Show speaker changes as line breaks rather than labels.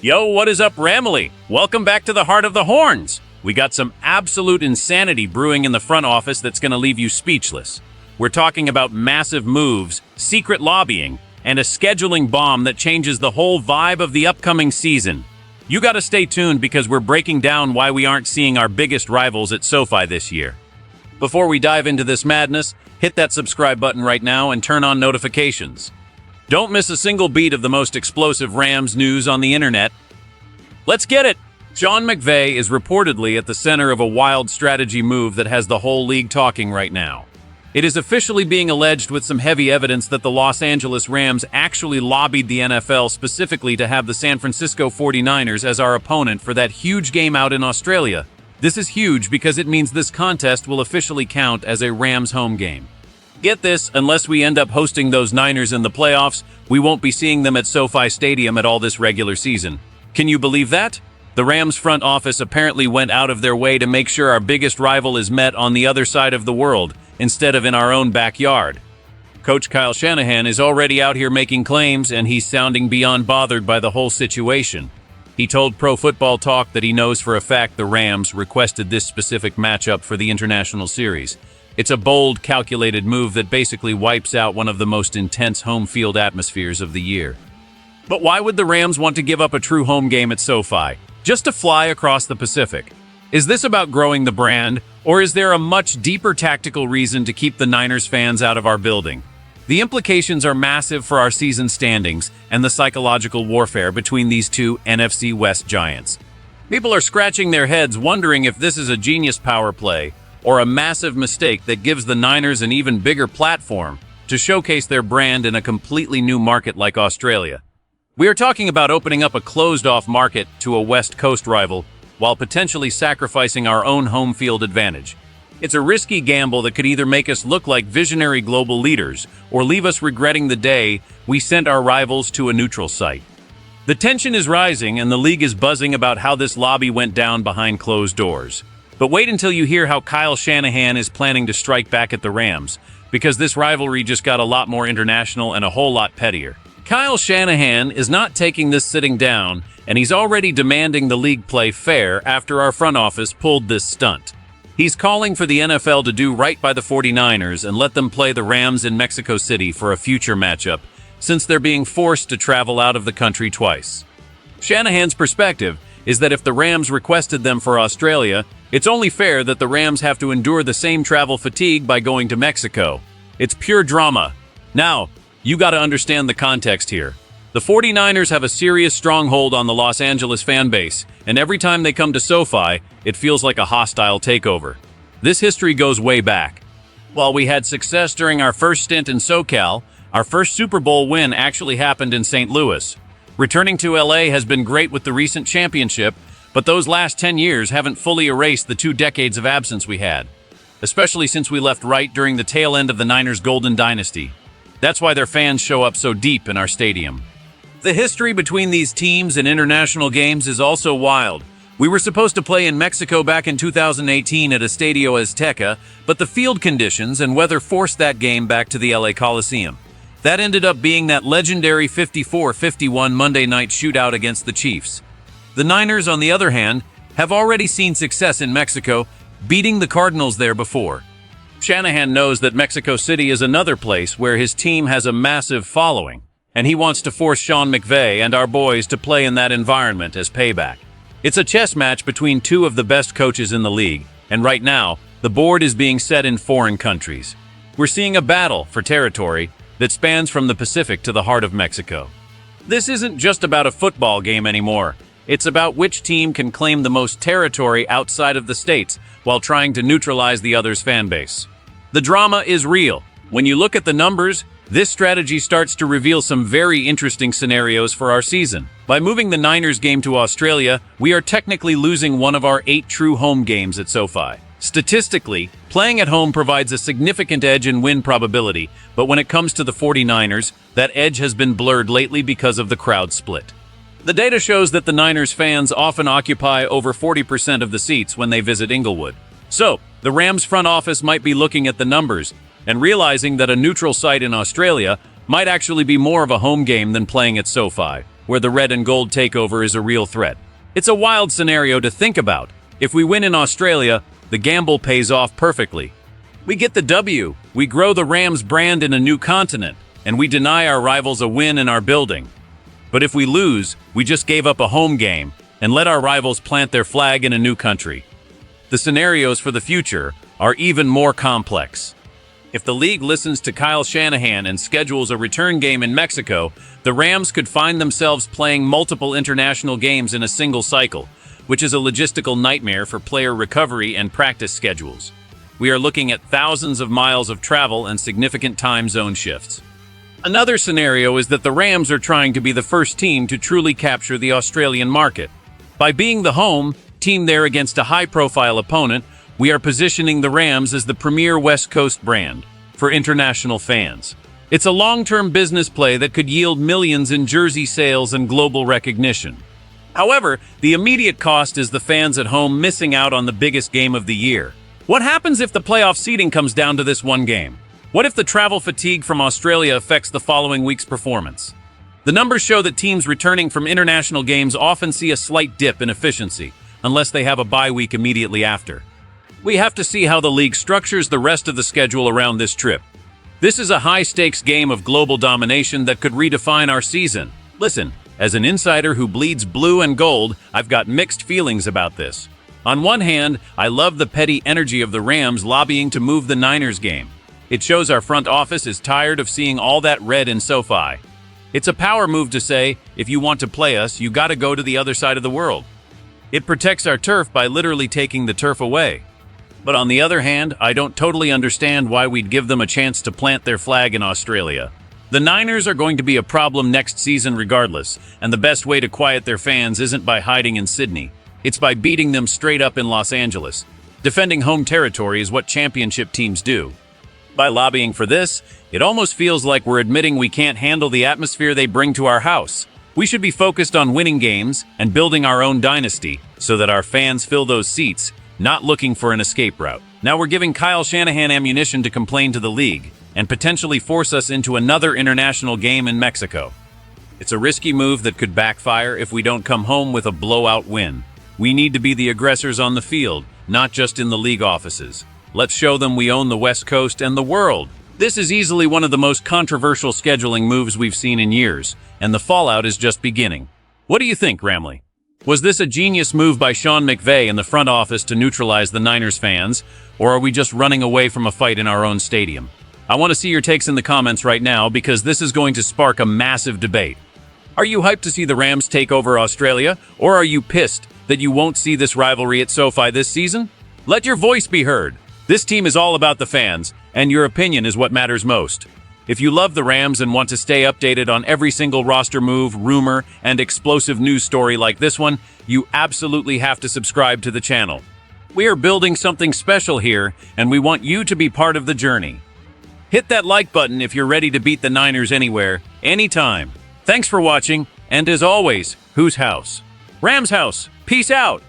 Yo, what is up, Ramily? Welcome back to the Heart of the Horns. We got some absolute insanity brewing in the front office that's going to leave you speechless. We're talking about massive moves, secret lobbying, and a scheduling bomb that changes the whole vibe of the upcoming season. You got to stay tuned because we're breaking down why we aren't seeing our biggest rivals at SoFi this year. Before we dive into this madness, hit that subscribe button right now and turn on notifications. Don't miss a single beat of the most explosive Rams news on the internet. Let's get it! Sean McVay is reportedly at the center of a wild strategy move that has the whole league talking right now. It is officially being alleged with some heavy evidence that the Los Angeles Rams actually lobbied the NFL specifically to have the San Francisco 49ers as our opponent for that huge game out in Australia. This is huge because it means this contest will officially count as a Rams home game. Get this, unless we end up hosting those Niners in the playoffs, we won't be seeing them at SoFi Stadium at all this regular season. Can you believe that? The Rams front office apparently went out of their way to make sure our biggest rival is met on the other side of the world, instead of in our own backyard. Coach Kyle Shanahan is already out here making claims, and he's sounding beyond bothered by the whole situation. He told Pro Football Talk that he knows for a fact the Rams requested this specific matchup for the international series. It's a bold, calculated move that basically wipes out one of the most intense home field atmospheres of the year. But why would the Rams want to give up a true home game at SoFi, just to fly across the Pacific? Is this about growing the brand, or is there a much deeper tactical reason to keep the Niners fans out of our building? The implications are massive for our season standings and the psychological warfare between these two NFC West giants. People are scratching their heads wondering if this is a genius power play or a massive mistake that gives the Niners an even bigger platform to showcase their brand in a completely new market like Australia. We are talking about opening up a closed-off market to a West Coast rival while potentially sacrificing our own home field advantage. It's a risky gamble that could either make us look like visionary global leaders or leave us regretting the day we sent our rivals to a neutral site. The tension is rising and the league is buzzing about how this lobby went down behind closed doors. But wait until you hear how Kyle Shanahan is planning to strike back at the Rams, because this rivalry just got a lot more international and a whole lot pettier. Kyle Shanahan is not taking this sitting down, and he's already demanding the league play fair after our front office pulled this stunt. He's calling for the NFL to do right by the 49ers and let them play the Rams in Mexico City for a future matchup, since they're being forced to travel out of the country twice. Shanahan's perspective is that if the Rams requested them for Australia, it's only fair that the Rams have to endure the same travel fatigue by going to Mexico. It's pure drama. Now, you got to understand the context here. The 49ers have a serious stronghold on the Los Angeles fan base, and every time they come to SoFi, it feels like a hostile takeover. This history goes way back. While we had success during our first stint in SoCal, our first Super Bowl win actually happened in St. Louis. Returning to LA has been great with the recent championship, but those last 10 years haven't fully erased the 2 decades of absence we had, especially since we left right during the tail end of the Niners' golden dynasty. That's why their fans show up so deep in our stadium. The history between these teams in international games is also wild. We were supposed to play in Mexico back in 2018 at Estadio Azteca, but the field conditions and weather forced that game back to the LA Coliseum. That ended up being that legendary 54-51 Monday night shootout against the Chiefs. The Niners, on the other hand, have already seen success in Mexico, beating the Cardinals there before. Shanahan knows that Mexico City is another place where his team has a massive following, and he wants to force Sean McVay and our boys to play in that environment as payback. It's a chess match between 2 of the best coaches in the league, and right now, the board is being set in foreign countries. We're seeing a battle for territory that spans from the Pacific to the heart of Mexico. This isn't just about a football game anymore. It's about which team can claim the most territory outside of the states while trying to neutralize the other's fan base. The drama is real. When you look at the numbers, this strategy starts to reveal some very interesting scenarios for our season. By moving the Niners game to Australia, we are technically losing one of our 8 true home games at SoFi. Statistically, playing at home provides a significant edge in win probability, but when it comes to the 49ers, that edge has been blurred lately because of the crowd split. The data shows that the Niners fans often occupy over 40% of the seats when they visit Inglewood. So, the Rams front office might be looking at the numbers and realizing that a neutral site in Australia might actually be more of a home game than playing at SoFi. where the red and gold takeover is a real threat. It's a wild scenario to think about. If we win in Australia, the gamble pays off perfectly. We get the W, we grow the Rams brand in a new continent, and we deny our rivals a win in our building. But if we lose, we just gave up a home game and let our rivals plant their flag in a new country. The scenarios for the future are even more complex. If the league listens to Kyle Shanahan and schedules a return game in Mexico, the Rams could find themselves playing multiple international games in a single cycle, which is a logistical nightmare for player recovery and practice schedules. We are looking at thousands of miles of travel and significant time zone shifts. Another scenario is that the Rams are trying to be the first team to truly capture the Australian market. By being the home team there against a high-profile opponent, we are positioning the Rams as the premier West Coast brand for international fans. It's a long-term business play that could yield millions in jersey sales and global recognition. However, the immediate cost is the fans at home missing out on the biggest game of the year. What happens if the playoff seeding comes down to this one game? What if the travel fatigue from Australia affects the following week's performance? The numbers show that teams returning from international games often see a slight dip in efficiency, unless they have a bye week immediately after. We have to see how the league structures the rest of the schedule around this trip. This is a high-stakes game of global domination that could redefine our season. Listen, as an insider who bleeds blue and gold, I've got mixed feelings about this. On one hand, I love the petty energy of the Rams lobbying to move the Niners game. It shows our front office is tired of seeing all that red in SoFi. It's a power move to say, if you want to play us, you gotta go to the other side of the world. It protects our turf by literally taking the turf away. But on the other hand, I don't totally understand why we'd give them a chance to plant their flag in Australia. The Niners are going to be a problem next season regardless, and the best way to quiet their fans isn't by hiding in Sydney. It's by beating them straight up in Los Angeles. Defending home territory is what championship teams do. By lobbying for this, it almost feels like we're admitting we can't handle the atmosphere they bring to our house. We should be focused on winning games and building our own dynasty so that our fans fill those seats, not looking for an escape route. Now we're giving Kyle Shanahan ammunition to complain to the league and potentially force us into another international game in Mexico. It's a risky move that could backfire if we don't come home with a blowout win. We need to be the aggressors on the field, not just in the league offices. Let's show them we own the West Coast and the world. This is easily one of the most controversial scheduling moves we've seen in years, and the fallout is just beginning. What do you think, Ramley? Was this a genius move by Sean McVay and the front office to neutralize the Niners fans, or are we just running away from a fight in our own stadium? I want to see your takes in the comments right now because this is going to spark a massive debate. Are you hyped to see the Rams take over Australia, or are you pissed that you won't see this rivalry at SoFi this season? Let your voice be heard. This team is all about the fans, and your opinion is what matters most. If you love the Rams and want to stay updated on every single roster move, rumor, and explosive news story like this one, you absolutely have to subscribe to the channel. We are building something special here, and we want you to be part of the journey. Hit that like button if you're ready to beat the Niners anywhere, anytime. Thanks for watching, and as always, whose house? Rams house. Peace out.